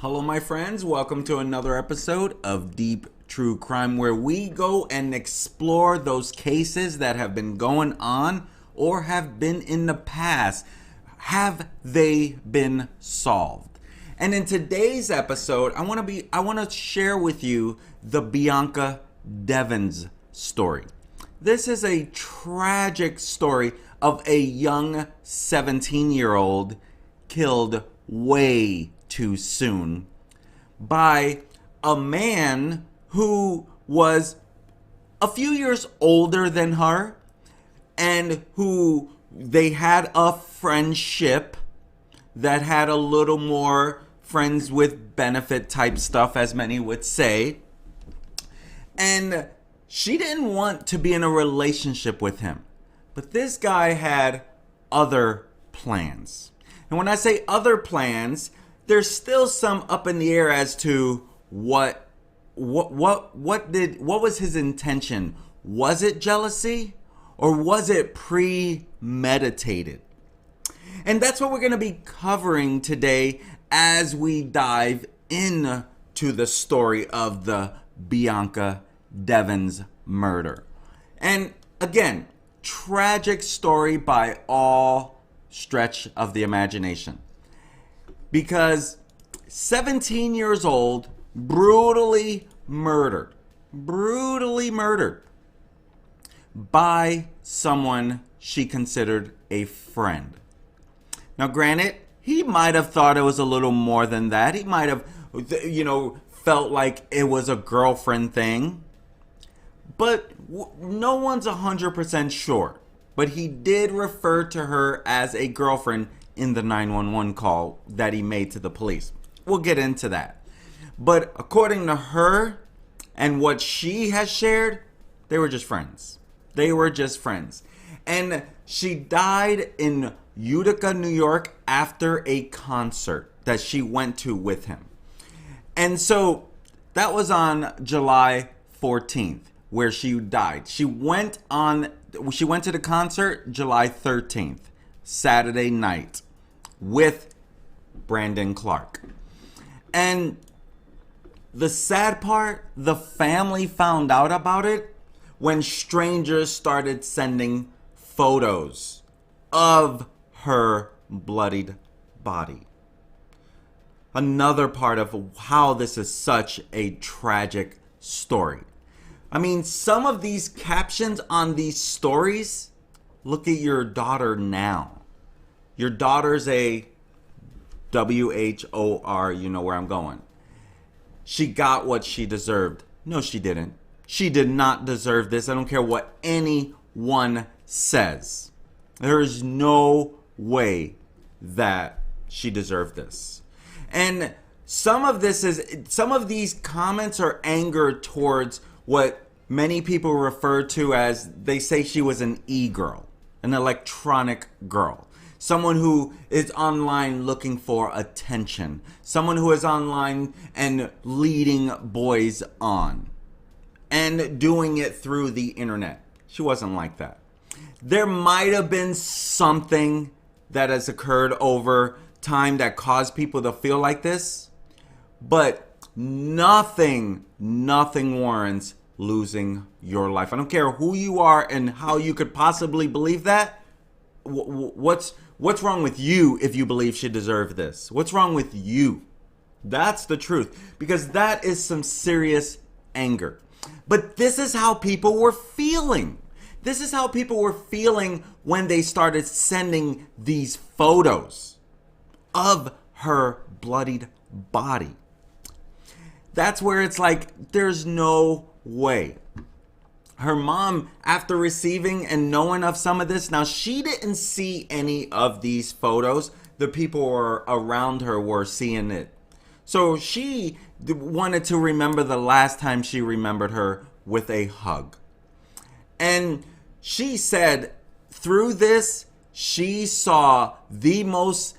Hello, my friends. Welcome to another episode of Deep True Crime, where we go and explore those cases that have been going on or have been in the past. Have they been solved? And in today's episode, I want to share with you the Bianca Devins story. This is a tragic story of a young 17-year-old killed way too soon by a man who was a few years older than her and who they had a friendship that had a little more friends with benefit type stuff, as many would say. And she didn't want to be in a relationship with him. But this guy had other plans. And when I say other plans, there's still some up in the air as to what was his intention? Was it jealousy or was it premeditated? And that's what we're going to be covering today as we dive into the story of the Bianca Devins murder. And again, tragic story by all stretch of the imagination. Because 17 years old, brutally murdered by someone she considered a friend. Now, granted, he might have thought it was a little more than that. He might have, felt like it was a girlfriend thing. But no one's 100% sure. But he did refer to her as a girlfriend in the 911 call that he made to the police. We'll get into that. But according to her and what she has shared, they were just friends. And she died in Utica, New York after a concert that she went to with him. And so that was on July 14th where she died. She went to the concert July 13th, Saturday night, with Brandon Clark. And the sad part, the family found out about it when strangers started sending photos of her bloodied body. Another part of how this is such a tragic story. I mean, some of these captions on these stories, look at your daughter now. Your daughter's a WHOR, you know where I'm going. She got what she deserved. No, she didn't. She did not deserve this. I don't care what anyone says. There is no way that she deserved this. And some of these comments are anger towards what many people refer to as, they say she was an e-girl, an electronic girl. Someone who is online looking for attention. Someone who is online and leading boys on. And doing it through the internet. She wasn't like that. There might have been something that has occurred over time that caused people to feel like this. But nothing warrants losing your life. I don't care who you are and how you could possibly believe that. What's wrong with you if you believe she deserved this? What's wrong with you? That's the truth. Because that is some serious anger. But this is how people were feeling. This is how people were feeling when they started sending these photos of her bloodied body. That's where it's like, there's no way. Her mom, after receiving and knowing of some of this, now she didn't see any of these photos. The people around her were seeing it. So she wanted to remember the last time she remembered her with a hug. And she said through this, she saw the most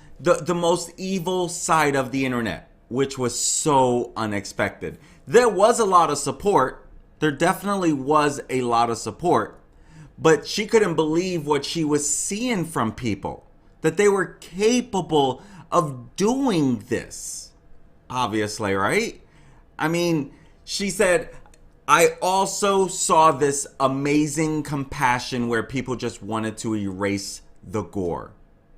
evil side of the internet, which was so unexpected. There was a lot of support. There definitely was a lot of support, but she couldn't believe what she was seeing from people, that they were capable of doing this. obviously, right? I mean, she said, I also saw this amazing compassion where people just wanted to erase the gore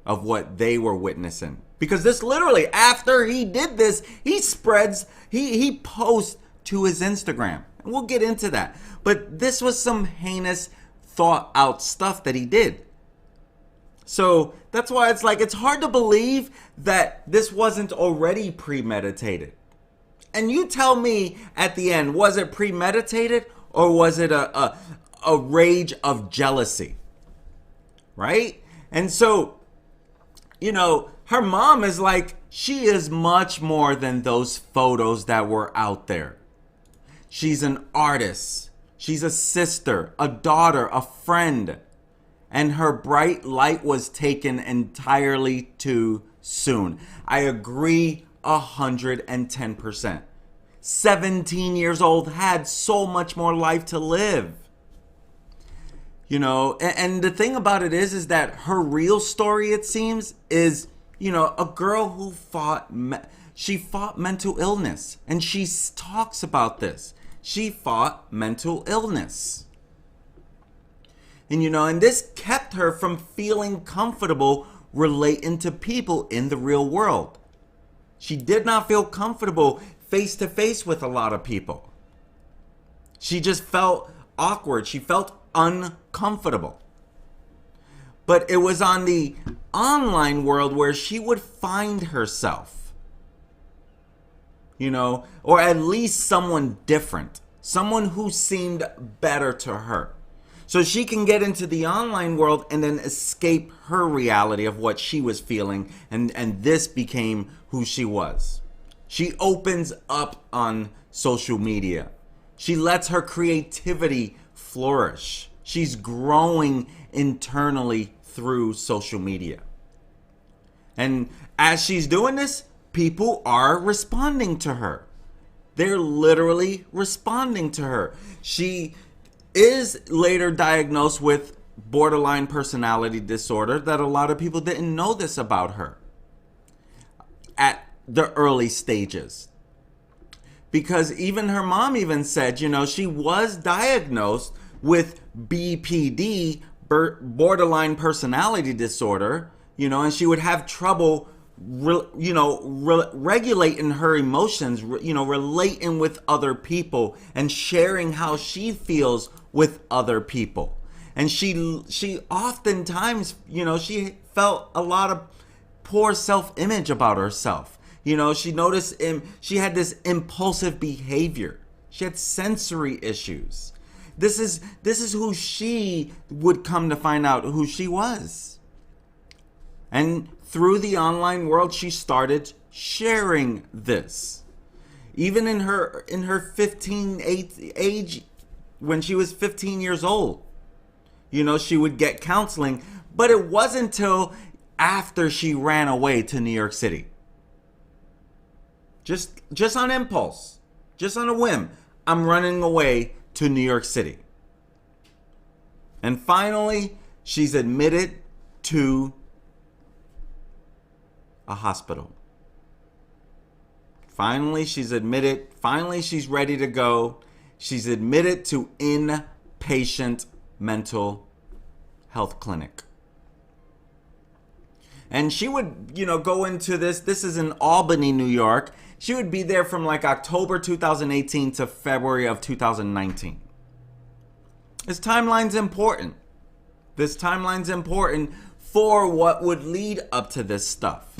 of what they were witnessing. Because this literally, after he did this, he posts to his Instagram. And we'll get into that. But this was some heinous, thought out stuff that he did. So that's why it's like, it's hard to believe that this wasn't already premeditated. And you tell me at the end, was it premeditated or was it a rage of jealousy? Right? And so, her mom is like, she is much more than those photos that were out there. She's an artist. She's a sister, a daughter, a friend. And her bright light was taken entirely too soon. I agree 110%. 17 years old, had so much more life to live. And the thing about it is that her real story, it seems, is, a girl who fought mental illness. And she talks about this. She fought mental illness. And this kept her from feeling comfortable relating to people in the real world. She did not feel comfortable face to face with a lot of people. She just felt awkward. She felt uncomfortable. But it was on the online world where she would find herself. Or at least someone different. Someone who seemed better to her. So she can get into the online world and then escape her reality of what she was feeling. And this became who she was. She opens up on social media. She lets her creativity flourish. She's growing internally through social media. And as she's doing this, people are responding to her. They're literally responding to her. She is later diagnosed with borderline personality disorder, that a lot of people didn't know this about her at the early stages. Because even her mom even said, she was diagnosed with BPD, borderline personality disorder, and she would have trouble regulating her emotions, relating with other people and sharing how she feels with other people. And she oftentimes, she felt a lot of poor self-image about herself. She noticed she had this impulsive behavior. She had sensory issues. This is who she would come to find out who she was. And through the online world, she started sharing this. Even in her 15 age, when she was 15 years old, she would get counseling. But it wasn't until after she ran away to New York City. Just on impulse, just on a whim, I'm running away to New York City. And finally, she's admitted to a hospital. Finally, she's admitted. Finally, she's ready to go. She's admitted to inpatient mental health clinic. And she would, go into this. This is in Albany, New York. She would be there from like October 2018 to February of 2019. This timeline's important. This timeline's important for what would lead up to this stuff.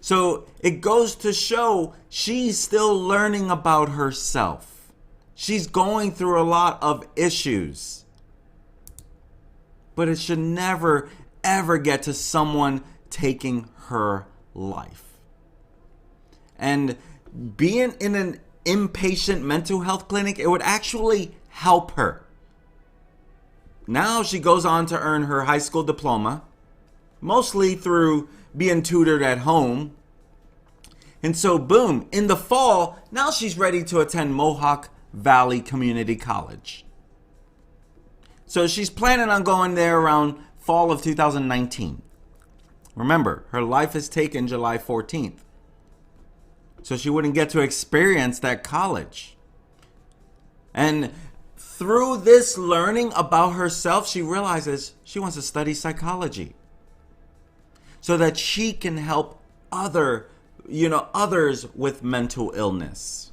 So it goes to show she's still learning about herself. She's going through a lot of issues. But it should never, ever get to someone taking her life. And being in an inpatient mental health clinic, it would actually help her. Now she goes on to earn her high school diploma, mostly through being tutored at home. And so, boom, in the fall, now she's ready to attend Mohawk Valley Community College. So she's planning on going there around fall of 2019. Remember, her life is taken July 14th. so she wouldn't get to experience that college. And through this learning about herself, she realizes she wants to study psychology so that she can help others with mental illness.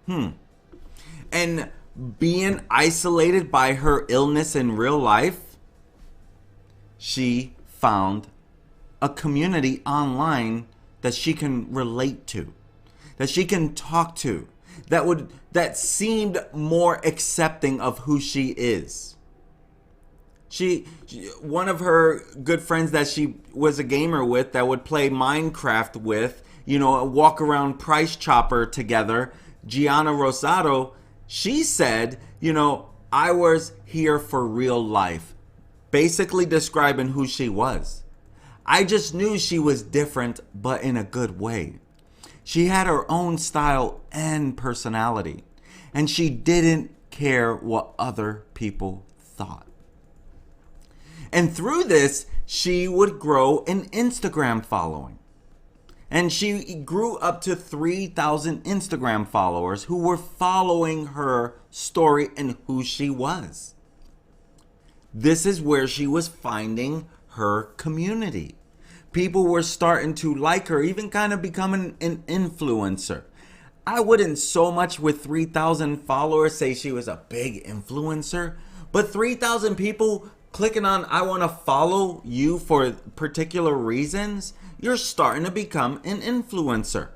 And being isolated by her illness in real life, she found a community online that she can relate to, that she can talk to, that seemed more accepting of who she is. One of her good friends that she was a gamer with, that would play Minecraft with, walk around Price Chopper together, Gianna Rosado, she said, I was here for real life, basically describing who she was. I just knew she was different, but in a good way. She had her own style and personality, and she didn't care what other people thought. And through this, she would grow an Instagram following. And she grew up to 3,000 Instagram followers who were following her story and who she was. This is where she was finding her community. People were starting to like her, even kind of becoming an influencer. I wouldn't so much with 3,000 followers say she was a big influencer, but 3,000 people clicking on I want to follow you for particular reasons, you're starting to become an influencer.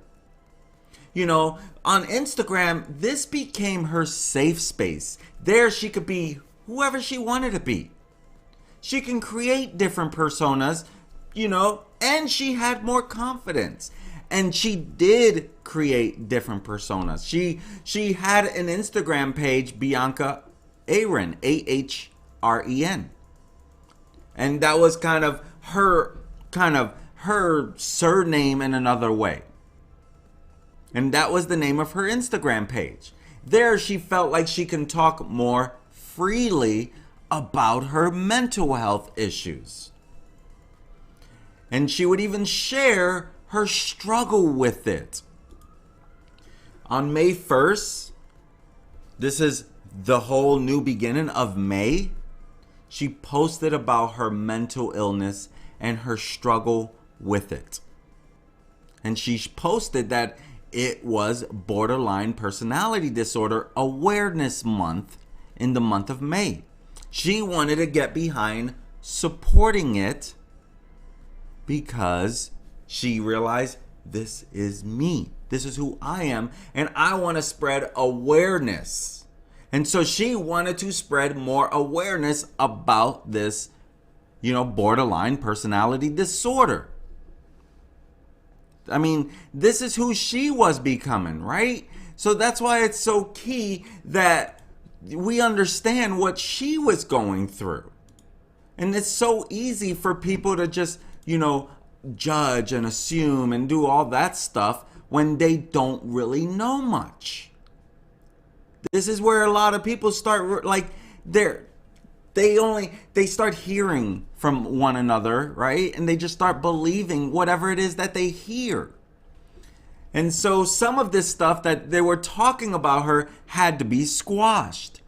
On Instagram, this became her safe space. There she could be whoever she wanted to be. She can create different personas, and she had more confidence. And she did create different personas. She had an Instagram page, Bianca Aren, Ahren. And that was kind of her surname in another way. And that was the name of her Instagram page. There she felt like she can talk more freely about her mental health issues. And she would even share her struggle with it. On May 1st, this is the whole new beginning of May, she posted about her mental illness and her struggle with it. And she posted that it was Borderline Personality Disorder Awareness Month in the month of May. She wanted to get behind supporting it because she realized this is me. This is who I am, and I want to spread awareness. And so she wanted to spread more awareness about this, borderline personality disorder. I mean, this is who she was becoming, right? So that's why it's so key that we understand what she was going through. And it's so easy for people to just, judge and assume and do all that stuff when they don't really know much. This is where a lot of people start, they start hearing from one another, right? And they just start believing whatever it is that they hear. And so some of this stuff that they were talking about her had to be squashed.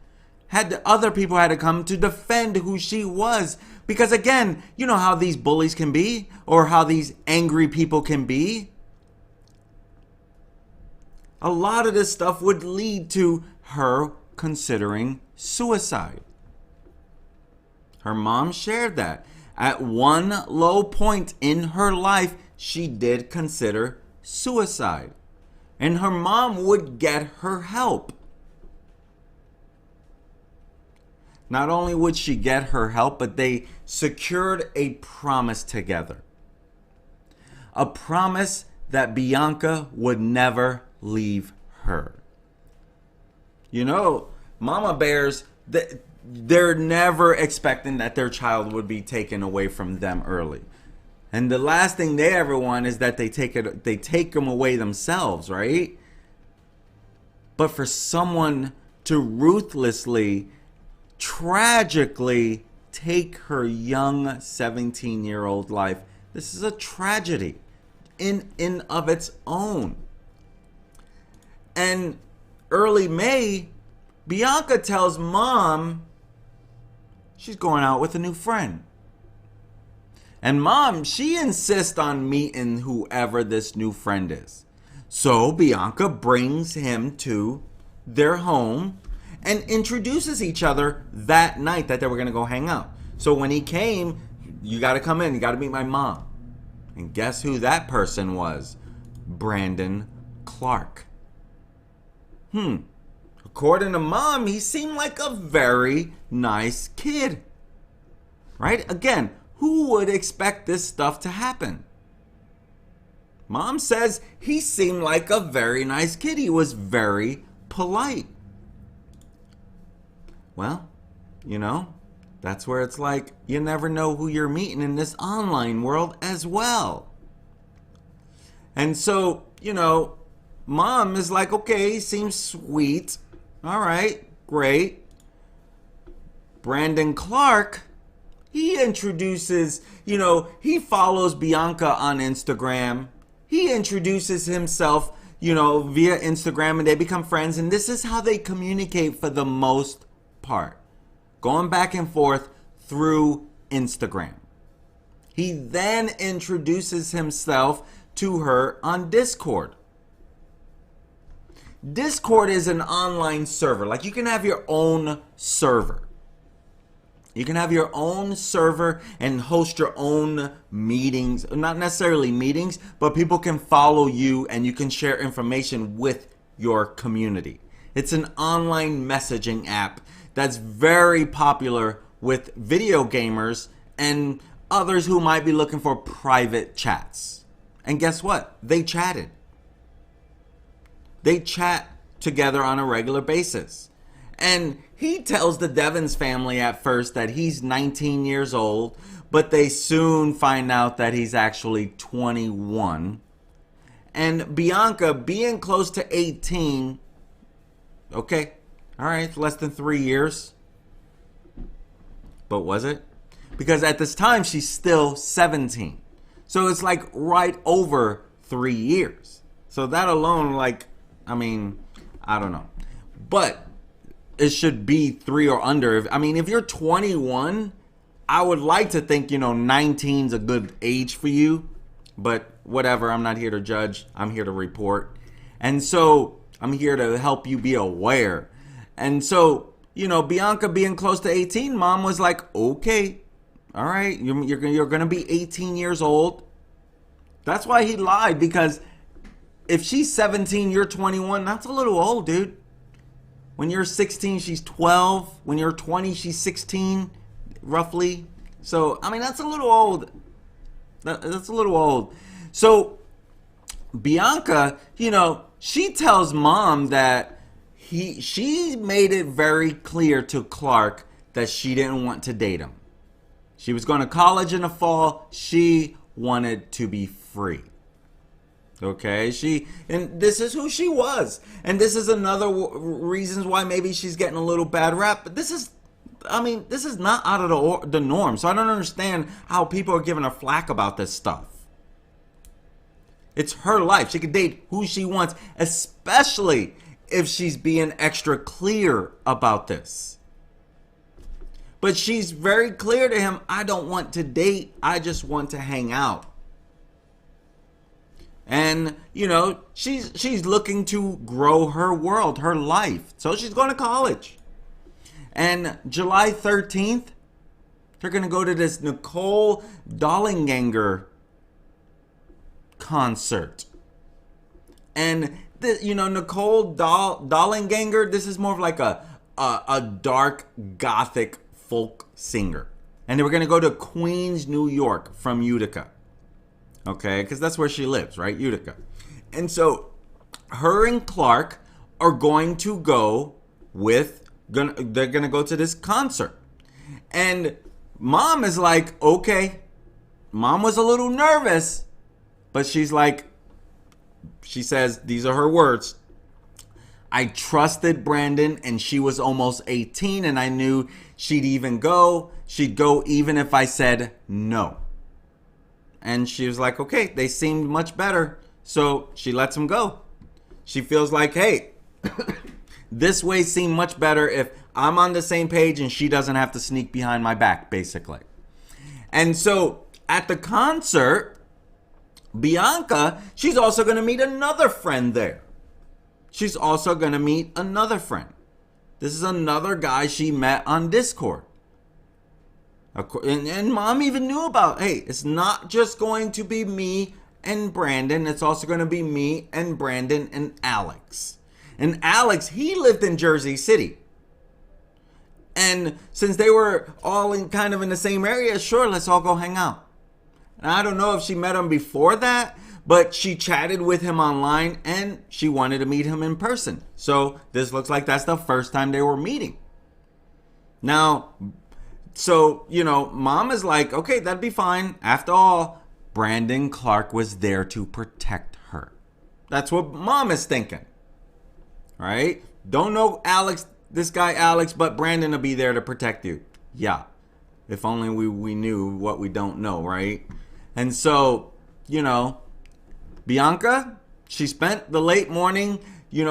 Other people had to come to defend who she was. Because again, you know how these bullies can be, or how these angry people can be. A lot of this stuff would lead to her considering suicide. Her mom shared that. At one low point in her life, she did consider suicide. And her mom would get her help. Not only would she get her help, but they secured a promise together. A promise that Bianca would never leave her. Mama bears, they're never expecting that their child would be taken away from them early. And the last thing they ever want is that they take them away themselves, right? But for someone to ruthlessly, tragically take her young 17-year-old life, this is a tragedy. in of its own. And early May, Bianca tells mom she's going out with a new friend. And mom, she insists on meeting whoever this new friend is. So Bianca brings him to their home and introduces each other that night that they were going to go hang out. So when he came, you got to come in, you got to meet my mom. And guess who that person was? Brandon Clark. According to mom, he seemed like a very nice kid. Right? Again, who would expect this stuff to happen? Mom says he seemed like a very nice kid. He was very polite. Well, that's where it's like you never know who you're meeting in this online world as well. And so, mom is like, okay, he seems sweet. All right, great. Brandon Clark, he introduces, he follows Bianca on Instagram. He introduces himself, via Instagram, and they become friends. And this is how they communicate for the most part. Going back and forth through Instagram. He then introduces himself to her on Discord. Discord is an online server. Like, you can have your own server. You can have your own server and host your own meetings. Not necessarily meetings, but people can follow you and you can share information with your community. It's an online messaging app that's very popular with video gamers and others who might be looking for private chats. And guess what? They chatted. They chat together on a regular basis. And he tells the Devins family at first that he's 19 years old, but they soon find out that he's actually 21. And Bianca, being close to 18, okay, all right, less than 3 years. But was it? Because at this time, she's still 17. So it's like right over 3 years. So that alone, I don't know. But it should be 3 or under. If you're 21, I would like to think, 19's a good age for you. But whatever, I'm not here to judge. I'm here to report. And so I'm here to help you be aware. And so, Bianca being close to 18, mom was like, okay, all right, you're going to be 18 years old. That's why he lied, because if she's 17, you're 21, that's a little old, dude. When you're 16, she's 12. When you're 20, she's 16, roughly. So, that's a little old. That's a little old. So, Bianca, she tells mom that she made it very clear to Clark that she didn't want to date him. She was going to college in the fall. She wanted to be free. Okay, and this is who she was. And this is another reasons why maybe she's getting a little bad rap. But this is not out of the norm. So I don't understand how people are giving her flack about this stuff. It's her life. She can date who she wants, especially if she's being extra clear about this. But she's very clear to him, I don't want to date. I just want to hang out. And, she's looking to grow her world, her life. So she's going to college. And July 13th, they're going to go to this Nicole Dollanganger concert. And, Nicole Dollanganger, this is more of like a dark gothic folk singer. And they were going to go to Queens, New York from Utica. Okay, because that's where she lives, right? Utica. And so her and Clark are going to go they're going to go to this concert. And mom is like, okay. Mom was a little nervous, but she's like, she says, these are her words. I trusted Brandon and she was almost 18 and I knew she'd go even if I said no. And she was like, okay, they seemed much better. So she lets him go. She feels like, hey, this way seemed much better if I'm on the same page and she doesn't have to sneak behind my back, basically. And so at the concert, Bianca, she's also going to meet another friend there. She's also going to meet another friend. This is another guy she met on Discord. And mom even knew about, hey, it's not just going to be me and Brandon. It's also going to be me and Brandon and Alex. And Alex, he lived in Jersey City. And since they were all in kind of in the same area, sure, let's all go hang out. And I don't know if she met him before that, but she chatted with him online and she wanted to meet him in person. So this looks like that's the first time they were meeting. Now, so, mom is like, okay, that'd be fine. After all, Brandon Clark was there to protect her. That's what mom is thinking. Right? Don't know Alex, this guy Alex, but Brandon will be there to protect you. Yeah. If only we knew what we don't know, right? And so, Bianca, she spent the late morning,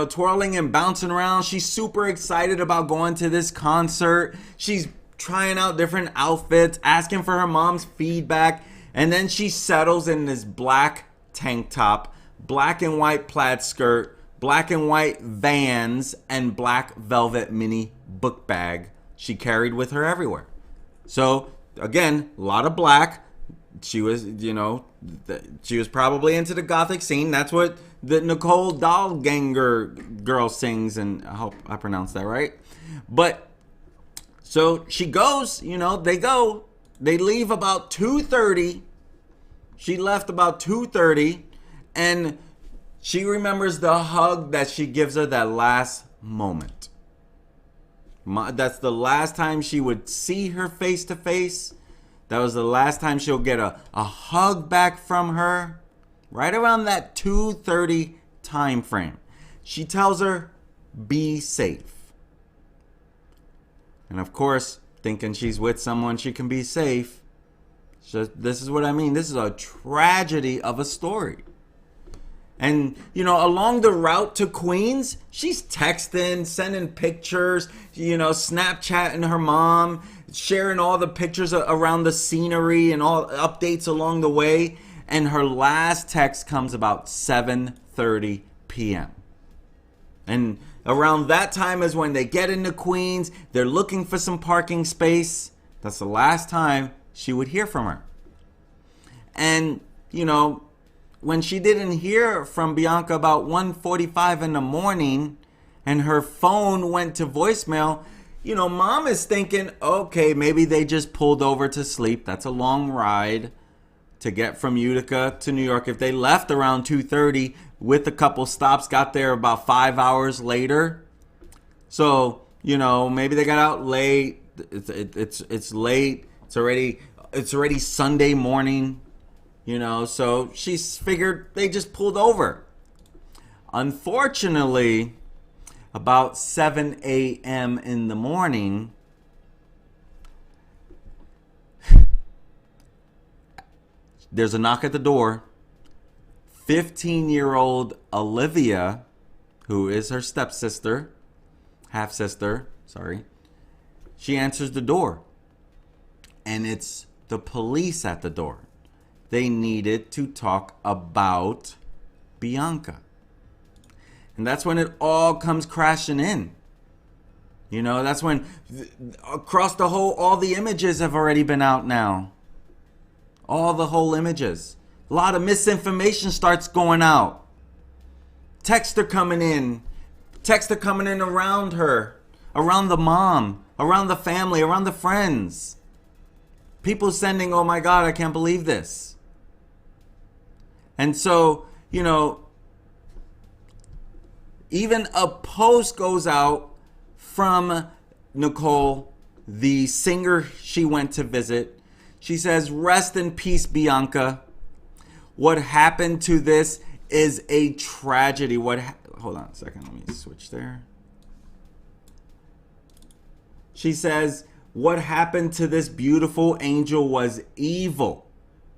twirling and bouncing around. She's super excited about going to this concert. She's trying out different outfits, asking for her mom's feedback. And then she settles in this black tank top, black and white plaid skirt, black and white Vans, and black velvet mini book bag she carried with her everywhere. So, again, a lot of black. She was, she was probably into the gothic scene. That's what the Nicole Dahlganger girl sings, and I hope I pronounced that right. But, so she goes, they leave about 2:30. She left about 2:30, and she remembers the hug that she gives her that last moment. That's the last time she would see her face to face. That was the last time she'll get a hug back from her. Right around that 2:30 time frame. She tells her, be safe. And of course, thinking she's with someone she can be safe. So this is what I mean. This is a tragedy of a story. And, along the route to Queens, she's texting, sending pictures, Snapchatting her mom, sharing all the pictures around the scenery and all updates along the way. And her last text comes about 7:30 p.m. And around that time is when they get into Queens. They're looking for some parking space. That's the last time she would hear from her. And, when she didn't hear from Bianca about 1:45 in the morning and her phone went to voicemail, mom is thinking, okay, maybe they just pulled over to sleep. That's a long ride to get from Utica to New York. If they left around 2:30 with a couple stops, got there about 5 hours later. So, maybe they got out late. It's late. It's already Sunday morning. So she's figured they just pulled over. Unfortunately, about 7 a.m. in the morning, there's a knock at the door. 15-year-old Olivia, who is her stepsister, half-sister, she answers the door. And it's the police at the door. They needed to talk about Bianca. And that's when it all comes crashing in. That's when across the all the images have already been out now. All the whole images. A lot of misinformation starts going out. Texts are coming in. Texts are coming in around her, around the mom, around the family, around the friends. People sending, oh my God, I can't believe this. And so, even a post goes out from Nicole, the singer she went to visit. She says, rest in peace, Bianca. What happened to this is a tragedy. Hold on a second. Let me switch there. She says, what happened to this beautiful angel was evil.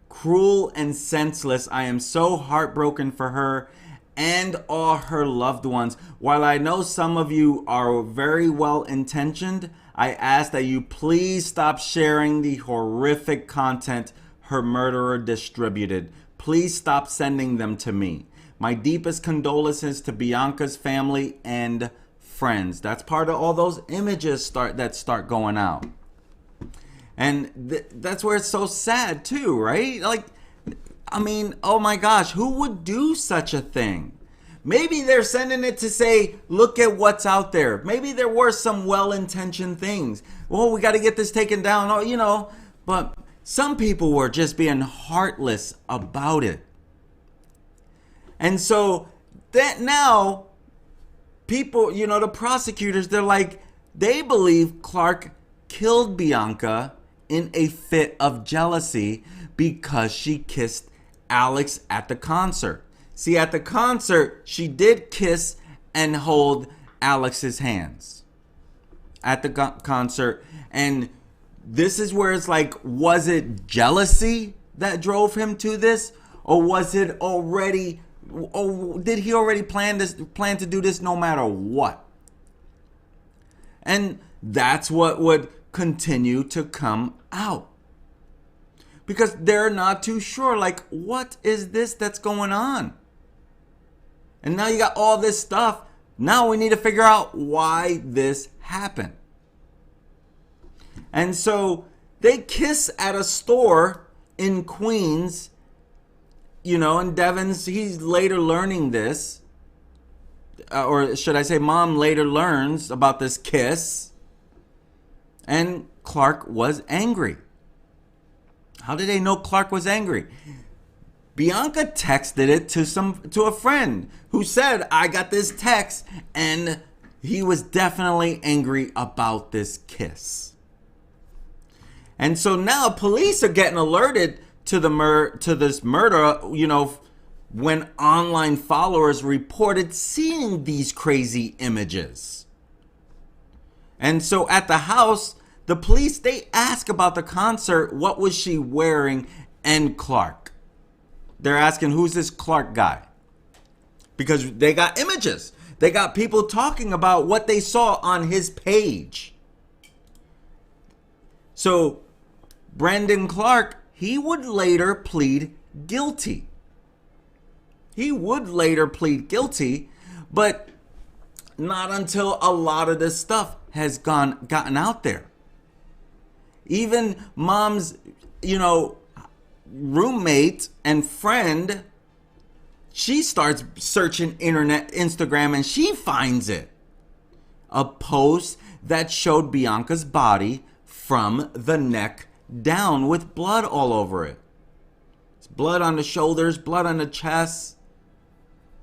cruel and senseless. I am so heartbroken for her and all her loved ones. While I know some of you are very well intentioned, I ask that you please stop sharing the horrific content her murderer distributed. Please stop sending them to me. My deepest condolences to Bianca's family and friends. That's part of all those images that start going out. And that's where it's so sad too, right? Like, I mean, oh my gosh, who would do such a thing? Maybe they're sending it to say, look at what's out there. Maybe there were some well-intentioned things. Well, we got to get this taken down, but some people were just being heartless about it. And so that now people, the prosecutors, they believe Clark killed Bianca in a fit of jealousy because she kissed Alex at the concert. See, at the concert, she did kiss and hold Alex's hands at the concert. And this is where it's like, was it jealousy that drove him to this? Or was it already, or did he already plan to do this no matter what? And that's what would continue to come out. Because they're not too sure, like, what is this that's going on? And now you got all this stuff. Now we need to figure out why this happened. And so they kiss at a store in Queens, and Devins, he's later learning this. Or should I say mom later learns about this kiss. And Clark was angry. How did they know Clark was angry? Bianca texted it to a friend who said, I got this text, and he was definitely angry about this kiss. And so now police are getting alerted to this murder, when online followers reported seeing these crazy images. And so at the house, the police, they ask about the concert, what was she wearing, and Clark. They're asking, who's this Clark guy? Because they got images. They got people talking about what they saw on his page. So Brandon Clark, he would later plead guilty. But not until a lot of this stuff has gotten out there. Even mom's, roommate and friend, she starts searching Instagram, and she finds it. A post that showed Bianca's body from the neck down with blood all over it. It's blood on the shoulders, blood on the chest,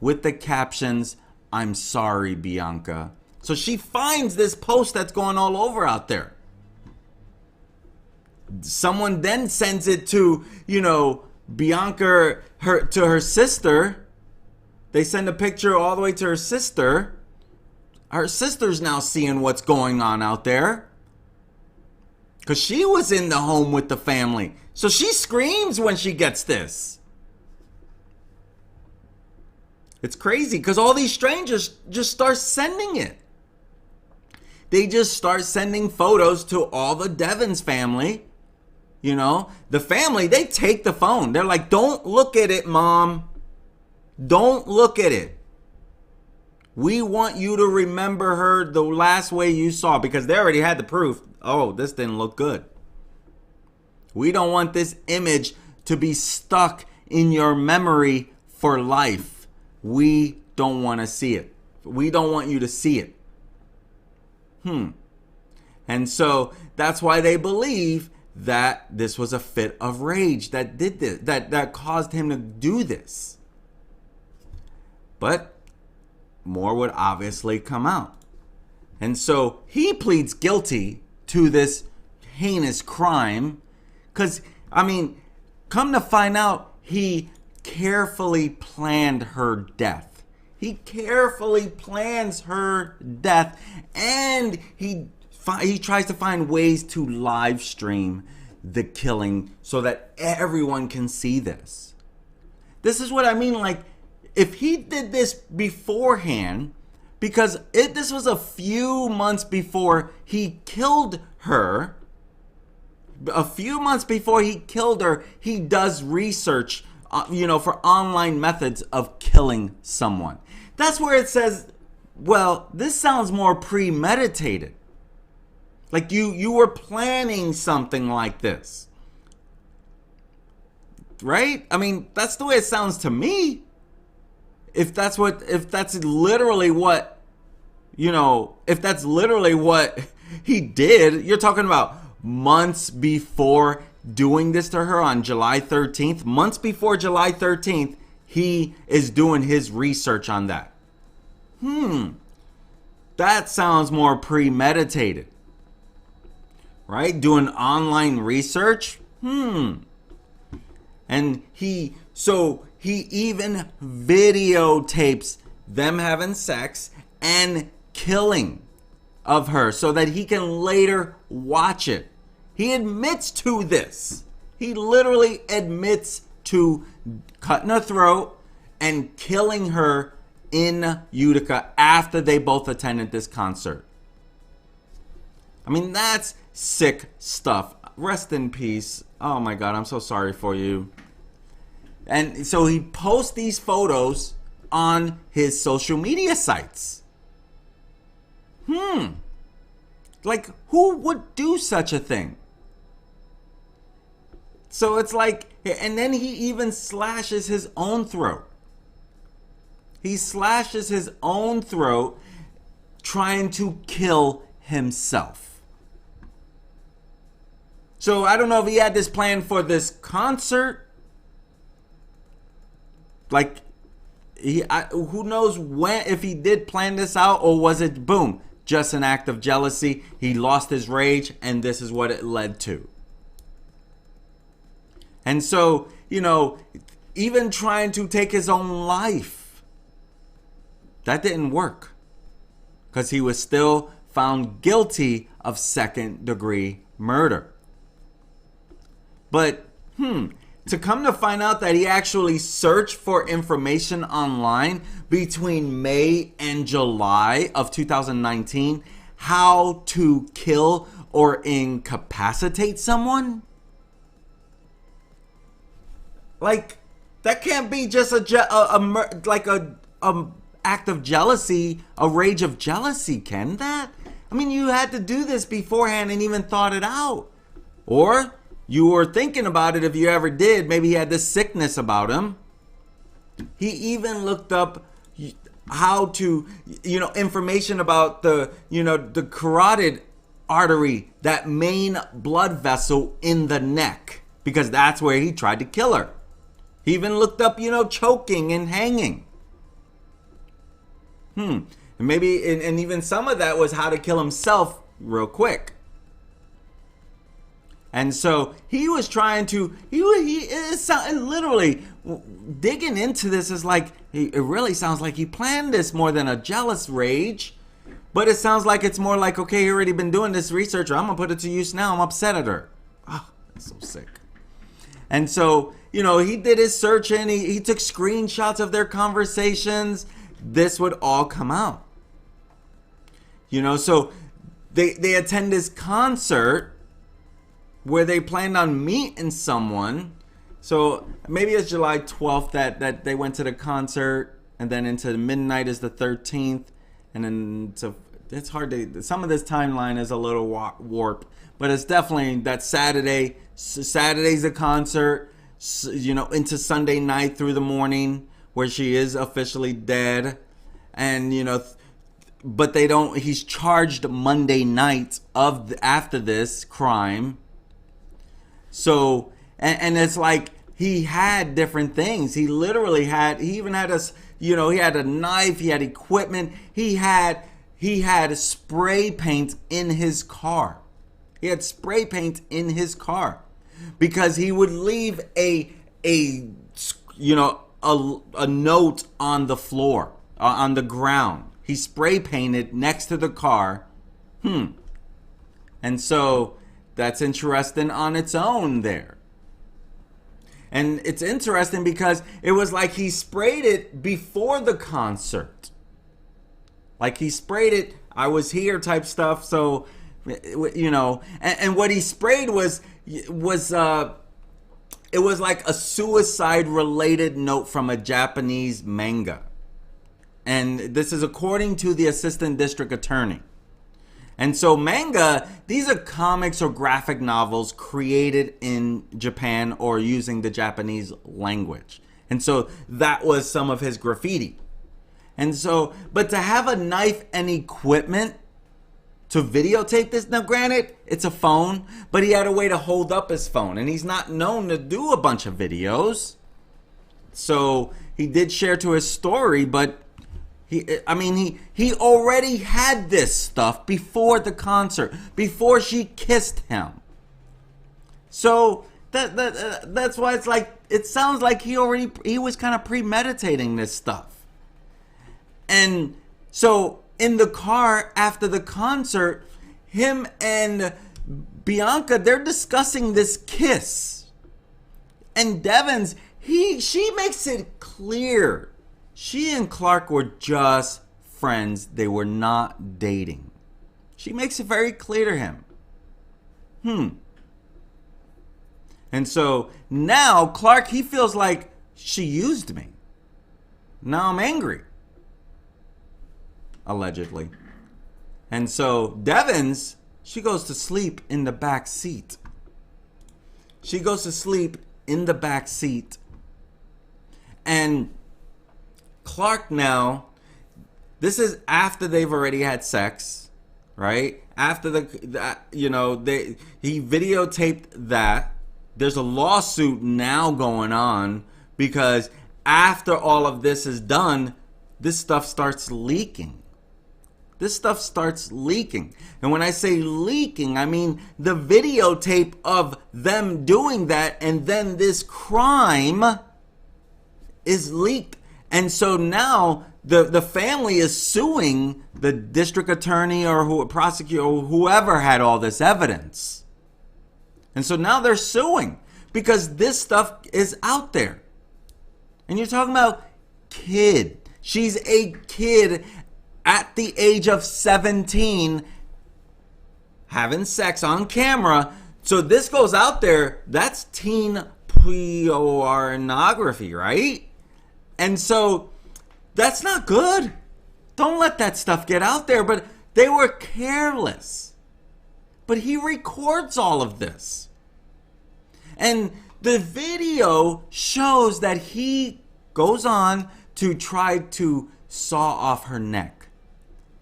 with the captions, I'm sorry, Bianca. So she finds this post that's going all over out there. Someone then sends it to, Bianca, to her sister. They send a picture all the way to her sister. Her sister's now seeing what's going on out there. Because she was in the home with the family. So she screams when she gets this. It's crazy because all these strangers just start sending it. They just start sending photos to all the Devins family. The family, they take the phone. They're like, don't look at it, Mom. Don't look at it. We want you to remember her the last way you saw, because they already had the proof. Oh, this didn't look good. We don't want this image to be stuck in your memory for life. We don't want to see it. We don't want you to see it. And so that's why they believe that this was a fit of rage that did this, that caused him to do this. But more would obviously come out. And so he pleads guilty to this heinous crime because, come to find out, he carefully planned her death. He carefully plans her death, and he tries to find ways to live stream the killing so that everyone can see this. This is what I mean. Like, if he did this beforehand, because this was a few months before he killed her. A few months before he killed her, he does research, for online methods of killing someone. That's where it says, well, this sounds more premeditated. Like you were planning something like this. Right? I mean, that's the way it sounds to me. If that's literally what he did, you're talking about months before doing this to her on July 13th. Months before July 13th, he is doing his research on that. That sounds more premeditated. Right? Doing online research? And he even videotapes them having sex and killing of her so that he can later watch it. He admits to this. He literally admits to cutting her throat and killing her in Utica after they both attended this concert. I mean, that's sick stuff. Rest in peace. Oh my God, I'm so sorry for you. And so he posts these photos on his social media sites. Like, who would do such a thing? So it's like, and then he even slashes his own throat. He slashes his own throat trying to kill himself. So I don't know if he had this plan for this concert. Like, who knows when, if he did plan this out, or was it, boom, just an act of jealousy? He lost his rage, and this is what it led to. And so, even trying to take his own life, that didn't work, because he was still found guilty of second-degree murder. But, to come to find out that he actually searched for information online between May and July of 2019, how to kill or incapacitate someone? Like, that can't be just a act of jealousy, a rage of jealousy, can that? I mean, you had to do this beforehand and even thought it out. Or you were thinking about it if you ever did. Maybe he had this sickness about him. He even looked up how to, information about the carotid artery, that main blood vessel in the neck, because that's where he tried to kill her. He even looked up, choking and hanging. And maybe, and even some of that was how to kill himself real quick. And so he was trying to, he is literally digging into this is like, it really sounds like he planned this more than a jealous rage. But it sounds like it's more like, okay, he already been doing this research, or I'm going to put it to use now. I'm upset at her. Oh, that's so sick. And so, he did his searching. He took screenshots of their conversations. This would all come out. So they attend this concert where they planned on meeting someone. So maybe it's July 12th that they went to the concert, and then into midnight is the 13th. And then it's hard to, some of this timeline is a little warped, but it's definitely that Saturday. Saturday's the concert, into Sunday night through the morning, where she is officially dead. And, but he's charged Monday night after this crime. So, and it's like, he had different things. He literally he even had he had a knife, he had equipment, he had spray paint in his car. He had spray paint in his car because he would leave a note on the floor, on the ground. He spray painted next to the car. And so that's interesting on its own there. And it's interesting because it was like he sprayed it before the concert. Like he sprayed it, I was here type stuff. So, you know, and what he sprayed was it was like a suicide related note from a Japanese manga. And this is according to the assistant district attorney. And so manga, these are comics or graphic novels created in Japan or using the Japanese language. And so that was some of his graffiti. And so, but to have a knife and equipment to videotape this, now granted, it's a phone, but he had a way to hold up his phone. And he's not known to do a bunch of videos. So he did share to his story, but he already had this stuff before the concert, before she kissed him. So that's why it's like, it sounds like he was kind of premeditating this stuff. And so in the car after the concert, him and Bianca, they're discussing this kiss. And Devins, she makes it clear she and Clark were just friends. They were not dating. She makes it very clear to him. And so now Clark, he feels like she used me. Now I'm angry. Allegedly. And so Devins, she goes to sleep in the back seat. She goes to sleep in the back seat. And Clark now, this is after they've already had sex, right? After he videotaped that. There's a lawsuit now going on because after all of this is done, this stuff starts leaking. This stuff starts leaking. And when I say leaking, I mean the videotape of them doing that, and then this crime is leaked. And so now the family is suing the district attorney or prosecutor or whoever had all this evidence. And so now they're suing because this stuff is out there. And you're talking about kid. She's a kid at the age of 17 having sex on camera. So this goes out there. That's teen pornography, right? And so that's not good. Don't let that stuff get out there. But they were careless. But he records all of this. And the video shows that he goes on to try to saw off her neck.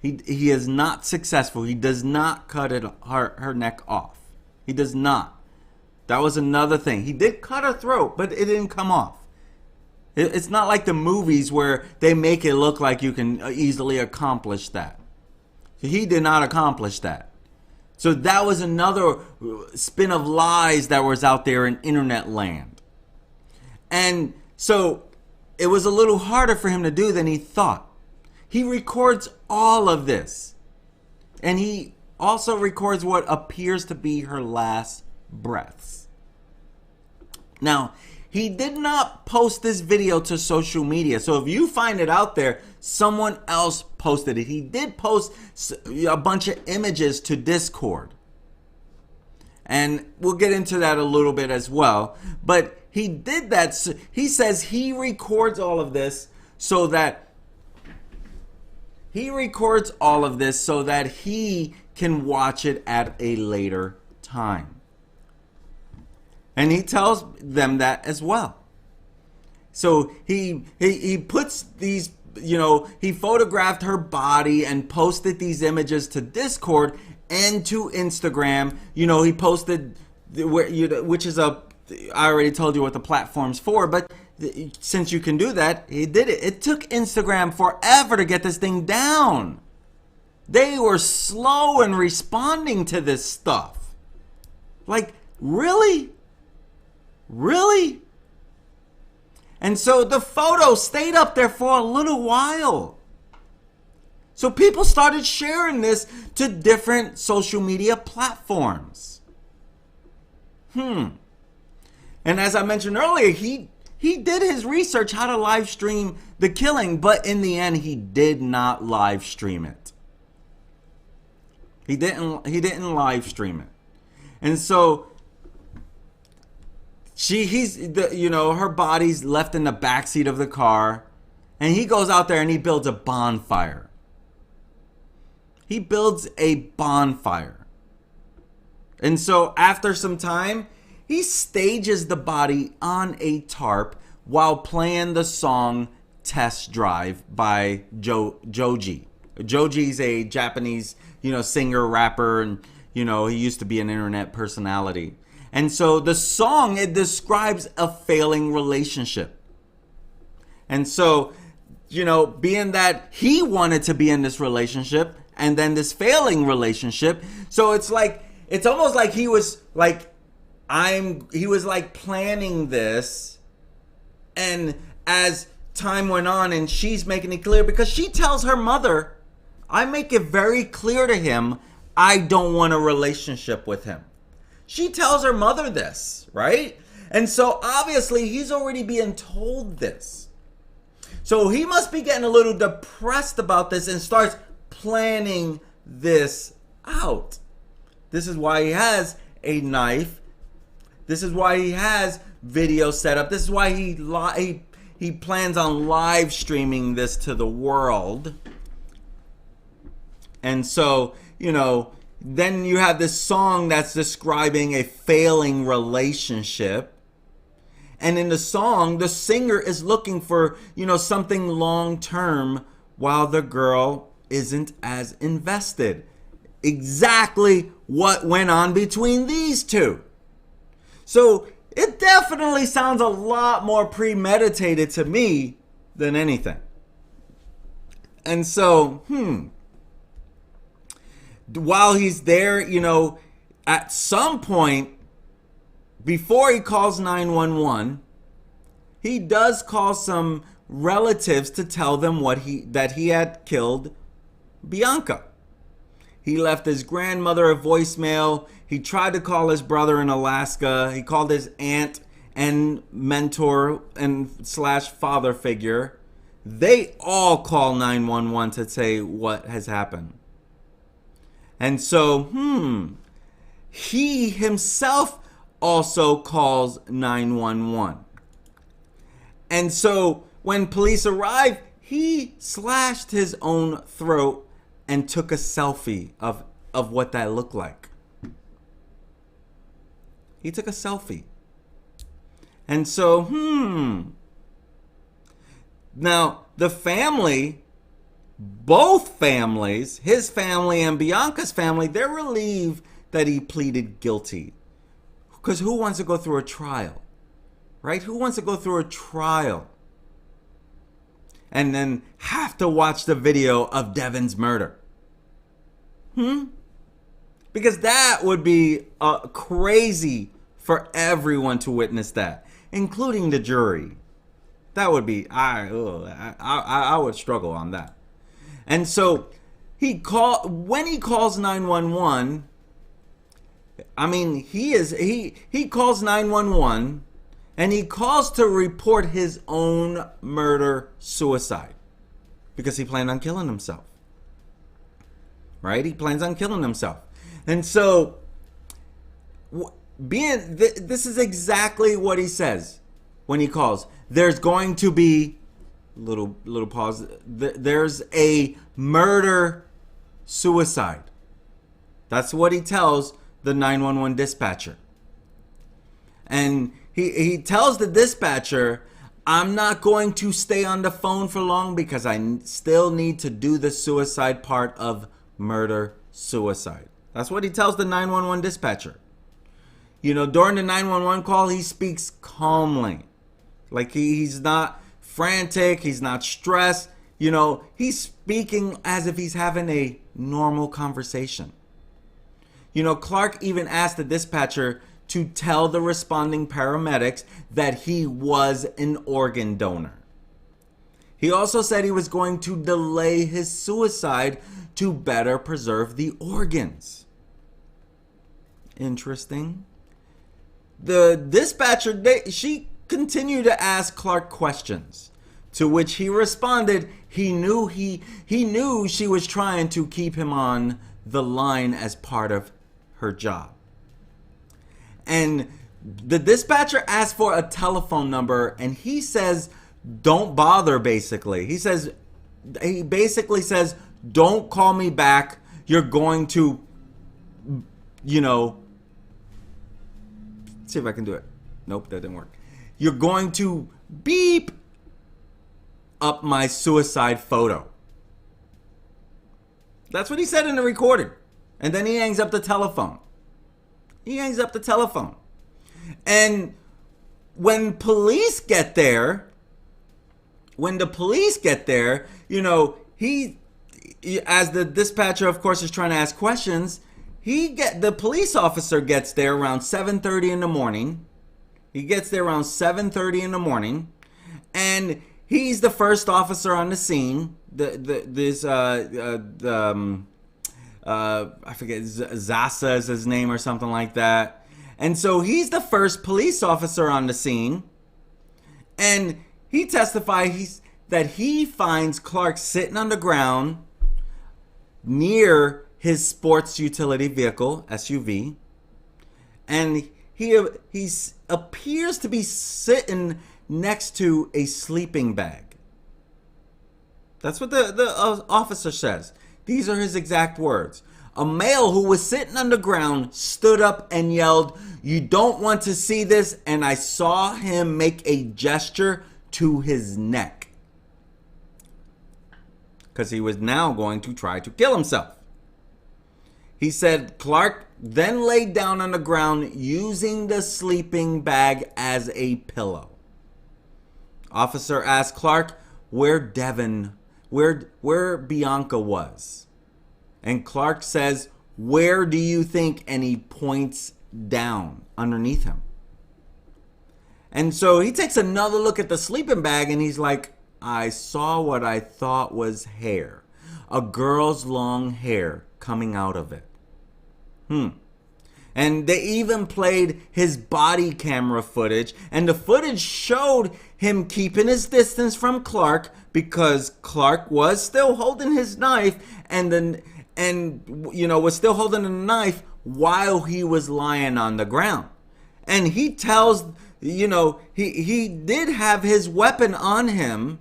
He is not successful. He does not cut her neck off. He does not. That was another thing. He did cut her throat, but it didn't come off. It's not like the movies where they make it look like you can easily accomplish that. He did not accomplish that. So that was another spin of lies that was out there in internet land. And so it was a little harder for him to do than he thought. He records all of this. And he also records what appears to be her last breaths. Now, he did not post this video to social media. So if you find it out there, someone else posted it. He did post a bunch of images to Discord. And we'll get into that a little bit as well. But he did that. He says he records all of this so that he can watch it at a later time. And he tells them that as well. So he puts these, he photographed her body and posted these images to Discord and to Instagram. He posted, which is I already told you what the platform's for, but since you can do that, he did it. It took Instagram forever to get this thing down. They were slow in responding to this stuff. Like, really? Really? And so the photo stayed up there for a little while. So people started sharing this to different social media platforms. And as I mentioned earlier, he did his research how to live stream the killing, but in the end, he did not live stream it. He didn't live stream it. And so her body's left in the backseat of the car, and he goes out there and he builds a bonfire. He builds a bonfire. And so after some time, he stages the body on a tarp while playing the song Test Drive by Joji. Joji's a Japanese, singer, rapper, and, he used to be an internet personality. And so the song, it describes a failing relationship. And so, being that he wanted to be in this relationship and then this failing relationship, so it's almost like he was planning this, and as time went on and she's making it clear, because she tells her mother, I make it very clear to him, I don't want a relationship with him. She tells her mother this, right? And so obviously he's already being told this. So he must be getting a little depressed about this and starts planning this out. This is why he has a knife. This is why he has video set up. This is why he plans on live streaming this to the world. And so, then you have this song that's describing a failing relationship. And in the song, the singer is looking for, something long term, while the girl isn't as invested. Exactly what went on between these two. So it definitely sounds a lot more premeditated to me than anything. And so, while he's there, at some point, before he calls 911, he does call some relatives to tell them that he had killed Bianca. He left his grandmother a voicemail. He tried to call his brother in Alaska. He called his aunt and mentor and / father figure. They all call 911 to say what has happened. And so, he himself also calls 911. And so when police arrive, he slashed his own throat and took a selfie of what that looked like. He took a selfie. And so, now the family, both families, his family and Bianca's family, they're relieved that he pleaded guilty. Because who wants to go through a trial? Right? Who wants to go through a trial and then have to watch the video of Devins' murder? Because that would be crazy for everyone to witness that, including the jury. That would be, I would struggle on that. And so when he calls 911, he calls 911 and he calls to report his own murder-suicide because he planned on killing himself. Right? He plans on killing himself. And so this is exactly what he says when he calls. There's going to be little pause. There's a murder-suicide. That's what he tells the 911 dispatcher. And he tells the dispatcher, I'm not going to stay on the phone for long because I still need to do the suicide part of murder-suicide. That's what he tells the 911 dispatcher. During the 911 call, he speaks calmly. Like he's not frantic, he's not stressed. He's speaking as if he's having a normal conversation. Clark even asked the dispatcher to tell the responding paramedics that he was an organ donor. He also said he was going to delay his suicide to better preserve the organs. Interesting. the dispatcher, she continued to ask Clark questions, to which he responded he knew she was trying to keep him on the line as part of her job. And the dispatcher asked for a telephone number, and he says, don't bother, basically. He basically says, don't call me back. You're going to, see if I can do it. Nope, that didn't work. You're going to beep up my suicide photo. That's what he said in the recording. And then he hangs up the telephone. And when the police get there, he, as the dispatcher, of course, is trying to ask questions, the police officer gets there around 7:30 in the morning. And he's the first officer on the scene. I forget, Zasa is his name or something like that. And so he's the first police officer on the scene. And he testifies that he finds Clark sitting on the ground near his sports utility vehicle, SUV. And he appears to be sitting next to a sleeping bag. That's what the officer says. These are his exact words. A male who was sitting on the ground stood up and yelled, "You don't want to see this," and I saw him make a gesture to his neck. Because he was now going to try to kill himself. He said Clark then laid down on the ground using the sleeping bag as a pillow. Officer asked Clark where Bianca was. And Clark says, "Where do you think?" And he points down underneath him. And so he takes another look at the sleeping bag and he's like, "I saw what I thought was hair. A girl's long hair coming out of it." And they even played his body camera footage. And the footage showed him keeping his distance from Clark because Clark was still holding his knife was still holding the knife while he was lying on the ground. And he tells, he did have his weapon on him.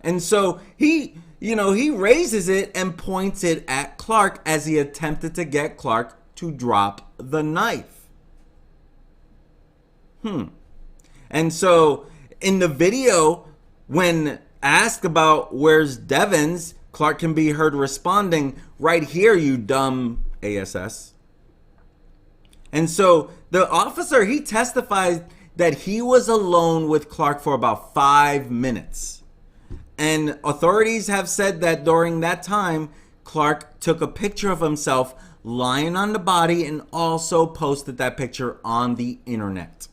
And so he raises it and points it at Clark as he attempted to get Clark to drop the knife. And so in the video, when asked about where's Devins, Clark can be heard responding, "Right here, you dumb ASS." And so the officer, he testified that he was alone with Clark for about 5 minutes. And authorities have said that during that time, Clark took a picture of himself lying on the body and also posted that picture on the internet.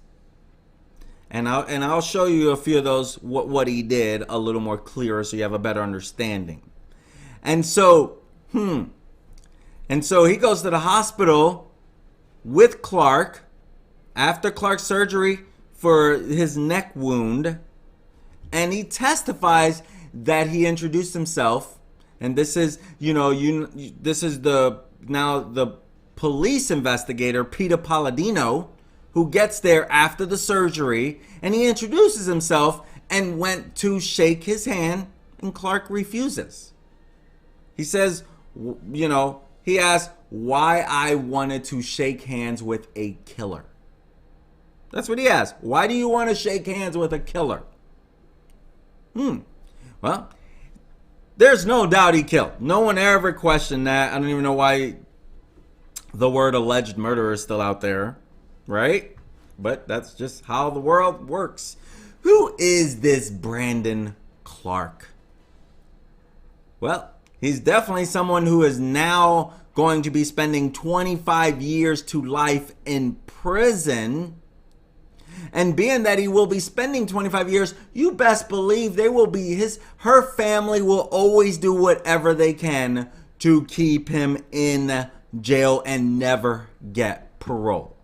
And I'll show you a few of those, what he did, a little more clearer so you have a better understanding. And so he goes to the hospital with Clark after Clark's surgery for his neck wound. And he testifies that he introduced himself. And this is, this is the police investigator, Peter Palladino, who gets there after the surgery. And he introduces himself and went to shake his hand, and Clark refuses. He says, he asked why I wanted to shake hands with a killer. That's what he asked. Why do you want to shake hands with a killer? Well, there's no doubt he killed. No one ever questioned that. I don't even know why the word alleged murderer is still out there, right? But that's just how the world works. Who is this Brandon Clark? Well, he's definitely someone who is now going to be spending 25 years to life in prison. And being that he will be spending 25 years, you best believe her family will always do whatever they can to keep him in jail and never get parole.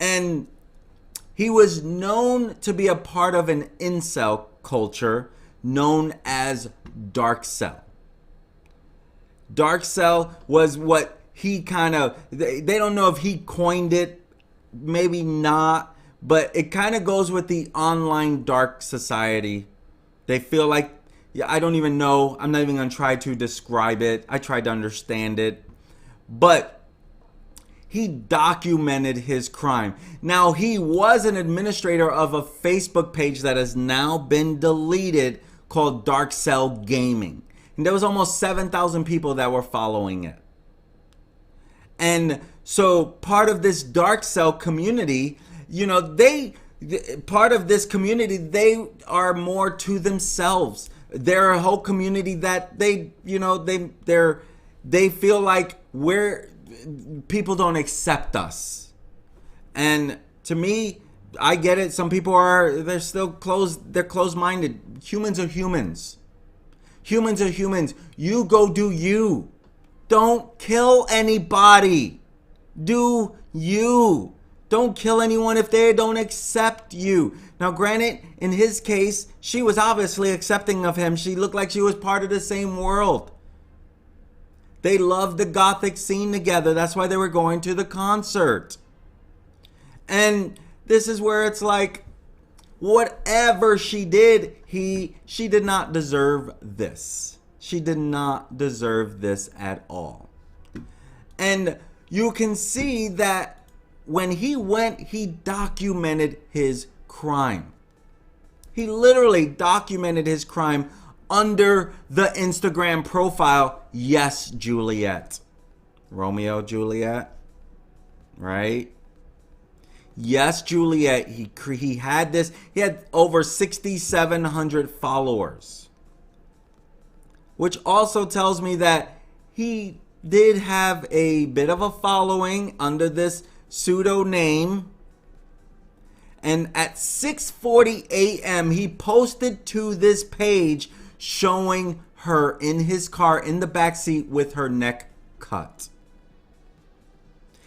And he was known to be a part of an incel culture known as dark cell. Dark cell was what he kind of, they don't know if he coined it, maybe not, but it kind of goes with the online dark society. They feel like, I don't even know, I'm not even going to try to describe it. I tried to understand it. But he documented his crime. Now, he was an administrator of a Facebook page that has now been deleted called Dark Cell Gaming. And there was almost 7,000 people that were following it. And so part of this Dark Cell community, part of this community, they are more to themselves. They're a whole community that they feel like people don't accept us. And to me, I get it. Some people they're still closed. They're closed-minded. Humans are humans. Humans are humans. You go do you. Don't kill anybody. Do you. Don't kill anyone if they don't accept you. Now, granted, in his case, she was obviously accepting of him. She looked like she was part of the same world. They loved the gothic scene together. That's why they were going to the concert. And this is where it's like, whatever she did, she did not deserve this. She did not deserve this at all. And you can see that when he went, he documented his crime. He literally documented his crime under the Instagram profile, Yes, Juliet. Romeo, Juliet, right? Yes, Juliet. He had this. He had over 6,700 followers, which also tells me that he did have a bit of a following under this pseudo name. And at 6:40 a.m., he posted to this page showing her in his car in the backseat with her neck cut.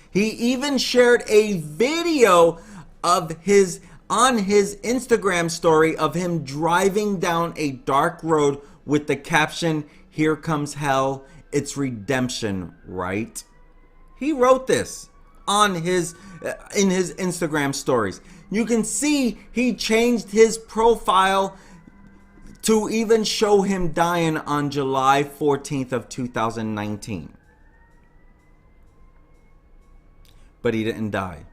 He even shared a video of on his Instagram story of him driving down a dark road with the caption, "Here comes hell, it's redemption, right?" He wrote this in his Instagram stories. You can see he changed his profile to even show him dying on July 14th of 2019. But he didn't die.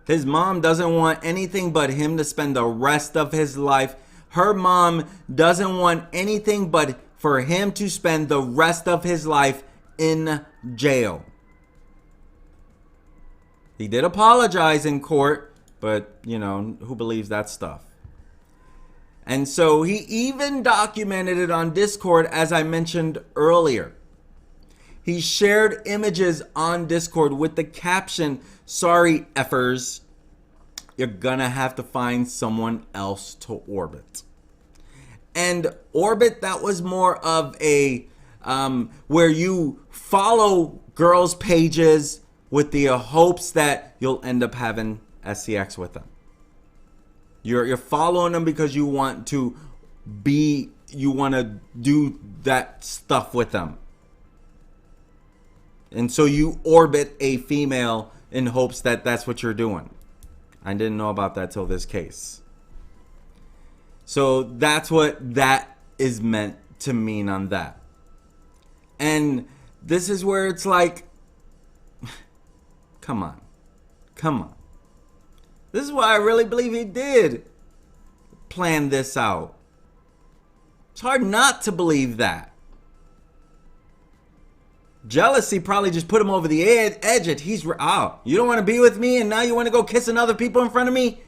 His mom doesn't want anything but him to spend the rest of his life. Her mom doesn't want anything but for him to spend the rest of his life in jail. He did apologize in court, but, who believes that stuff? And so he even documented it on Discord, as I mentioned earlier. He shared images on Discord with the caption, "Sorry, effers, you're gonna have to find someone else to orbit." And orbit, that was more of a, where you follow girls' pages with the hopes that you'll end up having SCX with them. You're following them because you want to do that stuff with them. And so you orbit a female in hopes that that's what you're doing. I didn't know about that till this case. So that's what that is meant to mean on that. And this is where it's like, come on. This is why I really believe he did plan this out. It's hard not to believe that. Jealousy probably just put him over the edge. You don't want to be with me and now you want to go kissing other people in front of me?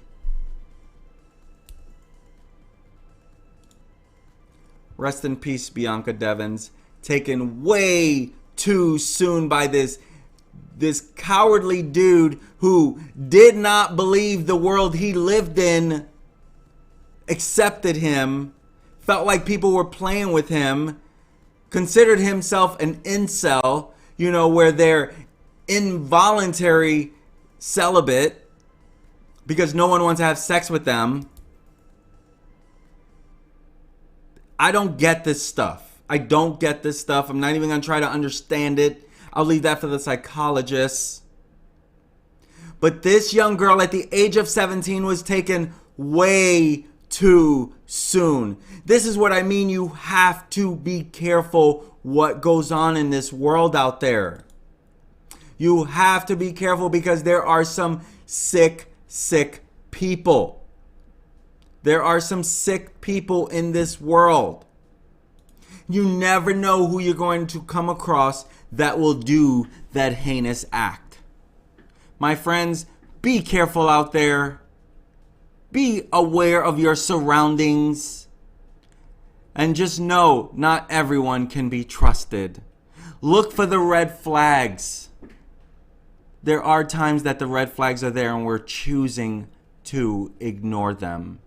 Rest in peace, Bianca Devins. Taken way too soon by this cowardly dude who did not believe the world he lived in accepted him, felt like people were playing with him, considered himself an incel, where they're involuntary celibate because no one wants to have sex with them. I don't get this stuff. I don't get this stuff. I'm not even going to try to understand it. I'll leave that for the psychologists. But this young girl at the age of 17 was taken way too soon. This is what I mean. You have to be careful what goes on in this world out there. You have to be careful because there are some sick people. There are some sick people in this world. You never know who you're going to come across that will do that heinous act. My friends, be careful out there. Be aware of your surroundings. And just know, not everyone can be trusted. Look for the red flags. There are times that the red flags are there and we're choosing to ignore them.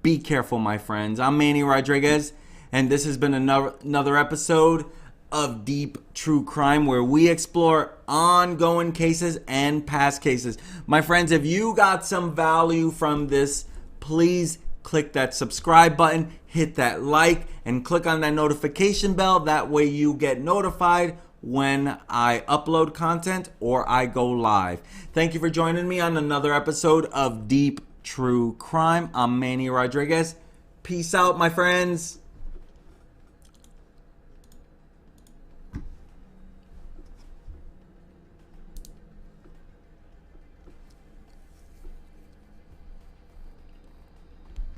Be careful, my friends. I'm Manny Rodriguez, and this has been another episode of Deep True Crime, where we explore ongoing cases and past cases. My friends, if you got some value from this, please click that subscribe button, hit that like, and click on that notification bell. That way you get notified when I upload content or I go live. Thank you for joining me on another episode of Deep True Crime. I'm Manny Rodriguez. Peace out, my friends.